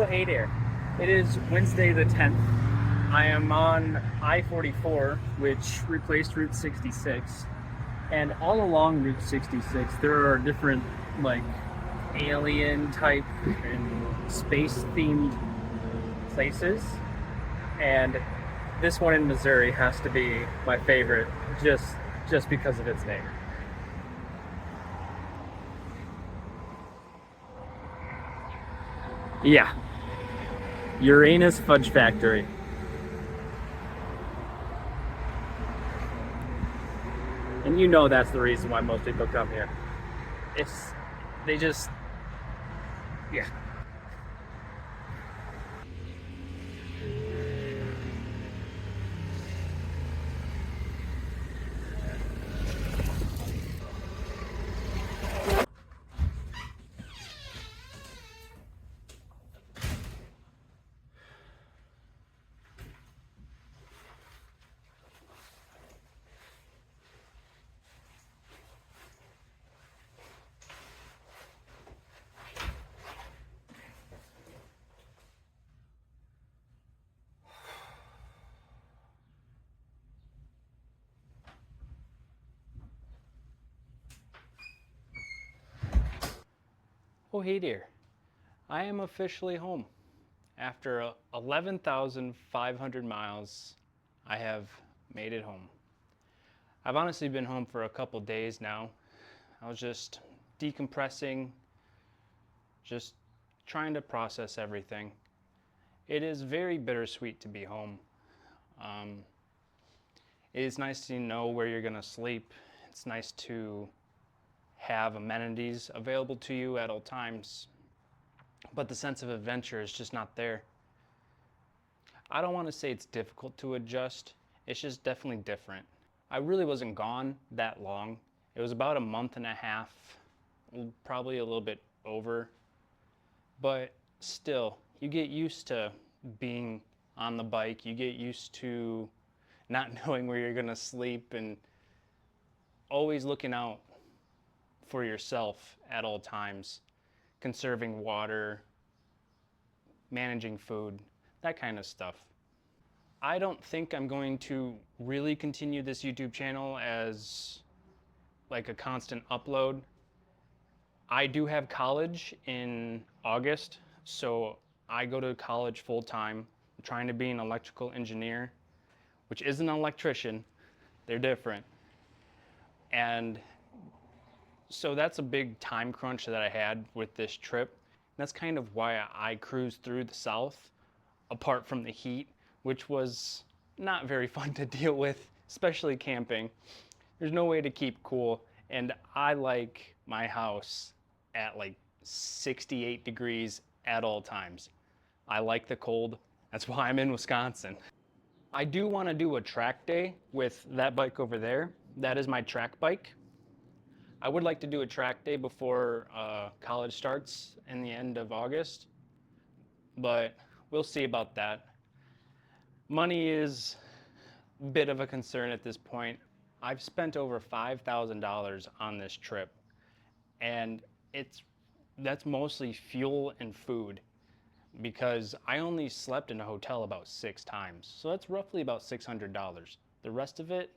Oh, hey there. It is Wednesday the 10th. I am on I-44, which replaced Route 66. And all along Route 66, there are different, like, alien type and space themed places. And this one in Missouri has to be my favorite just because of its name. Yeah, Uranus Fudge Factory. And you know that's the reason why most people come here. It's they just yeah. Oh hey dear. I am officially home. After 11,500 miles, I have made it home. I've honestly been home for a couple days now. I was just decompressing, just trying to process everything. It is very bittersweet to be home. Um, it is nice to know where you're gonna sleep. It's nice to have amenities available to you at all times, but the sense of adventure is just not there. I don't want to say it's difficult to adjust, it's just definitely different. I really wasn't gone that long. It was about a month and a half, probably a little bit over, but still, you get used to being on the bike, you get used to not knowing where you're gonna sleep and always looking out for yourself at all times, conserving water, managing food, that kind of stuff. I don't think I'm going to really continue this YouTube channel as like a constant upload. I do have college in August, so I go to college full time. I'm trying to be an electrical engineer, which isn't an electrician. They're different. And so that's a big time crunch that I had with this trip. That's kind of why I cruised through the South, apart from the heat, which was not very fun to deal with, especially camping. There's no way to keep cool, and I like my house at like 68 degrees at all times. I like the cold. That's why I'm in Wisconsin. I do want to do a track day with that bike over there. That is my track bike. I would like to do a track day before college starts in the end of August, but we'll see about that. Money is a bit of a concern at this point. I've spent over $5,000 on this trip, and that's mostly fuel and food because I only slept in a hotel about 6 times. So that's roughly about $600. The rest of it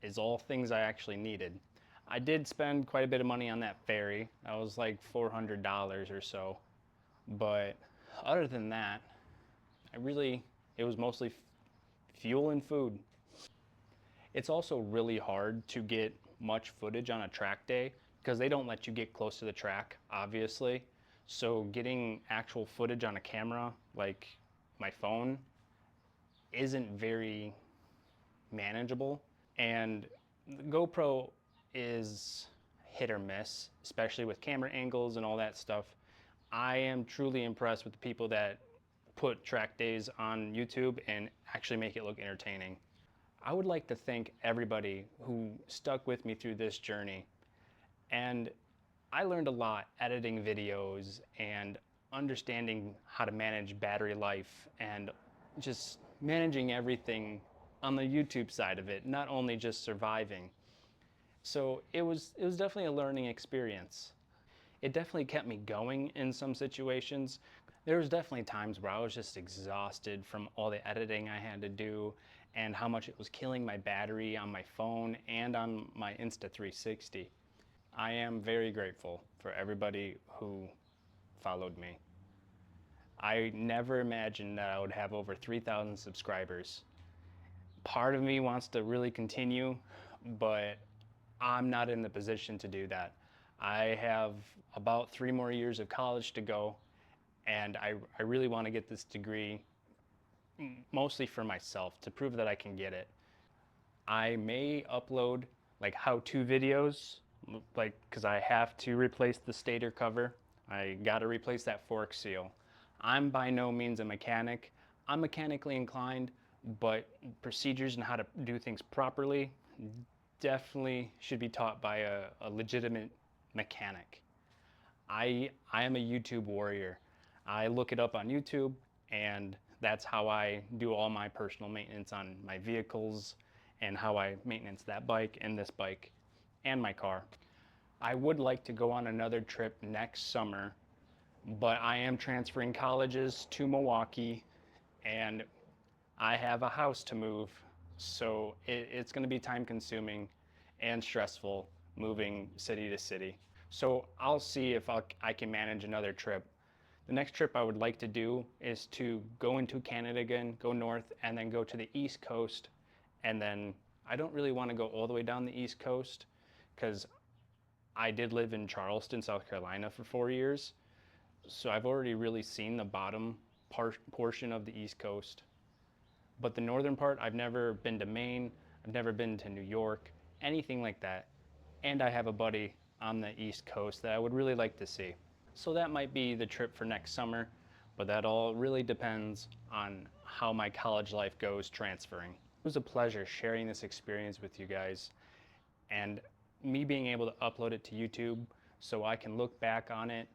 is all things I actually needed. I did spend quite a bit of money on that ferry. That was like $400 or so. But other than that, it was mostly fuel and food. It's also really hard to get much footage on a track day because they don't let you get close to the track, obviously. So getting actual footage on a camera, like my phone, isn't very manageable. And the GoPro is hit or miss, especially with camera angles and all that stuff. I am truly impressed with the people that put track days on YouTube and actually make it look entertaining. I would like to thank everybody who stuck with me through this journey. And I learned a lot editing videos and understanding how to manage battery life and just managing everything on the YouTube side of it, not only just surviving. So it was definitely a learning experience. it definitely kept me going in some situations. There was definitely times where I was just exhausted from all the editing I had to do and how much it was killing my battery on my phone and on my Insta360. I am very grateful for everybody who followed me. I never imagined that I would have over 3,000 subscribers. Part of me wants to really continue, but I'm not in the position to do that. I have about 3 more years of college to go, and I really want to get this degree mostly for myself to prove that I can get it. I may upload like how-to videos, like because I have to replace the stator cover. I got to replace that fork seal. I'm by no means a mechanic. I'm mechanically inclined, but procedures and how to do things properly definitely should be taught by a legitimate mechanic. I am a YouTube warrior. I look it up on YouTube, and that's how I do all my personal maintenance on my vehicles and how I maintenance that bike and this bike and my car. I would like to go on another trip next summer, but I am transferring colleges to Milwaukee and I have a house to move, so it's going to be time consuming and stressful moving city to city. So I'll see if I can manage another trip. The next trip I would like to do is to go into Canada again, go north, and then go to the East Coast. And then I don't really want to go all the way down the East Coast because I did live in Charleston, South Carolina for 4 years. So I've already really seen the bottom portion of the East Coast. But the northern part, I've never been to Maine, I've never been to New York, anything like that. And I have a buddy on the East Coast that I would really like to see. So that might be the trip for next summer, but that all really depends on how my college life goes transferring. It was a pleasure sharing this experience with you guys and me being able to upload it to YouTube so I can look back on it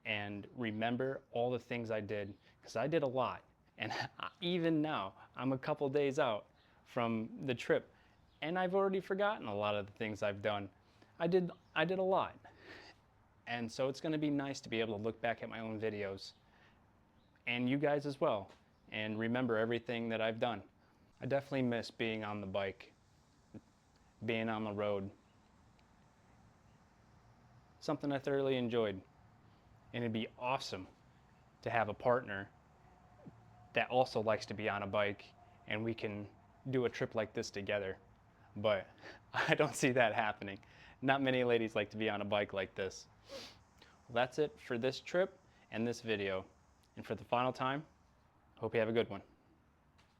and remember all the things I did, because I did a lot. And even now, I'm a couple days out from the trip, and I've already forgotten a lot of the things I've done. I did a lot. And so it's going to be nice to be able to look back at my own videos, and you guys as well, and remember everything that I've done. I definitely miss being on the bike, being on the road. Something I thoroughly enjoyed. And it'd be awesome to have a partner that also likes to be on a bike and we can do a trip like this together. But I don't see that happening. Not many ladies like to be on a bike like this. Well, that's it for this trip and this video. And for the final time, hope you have a good one.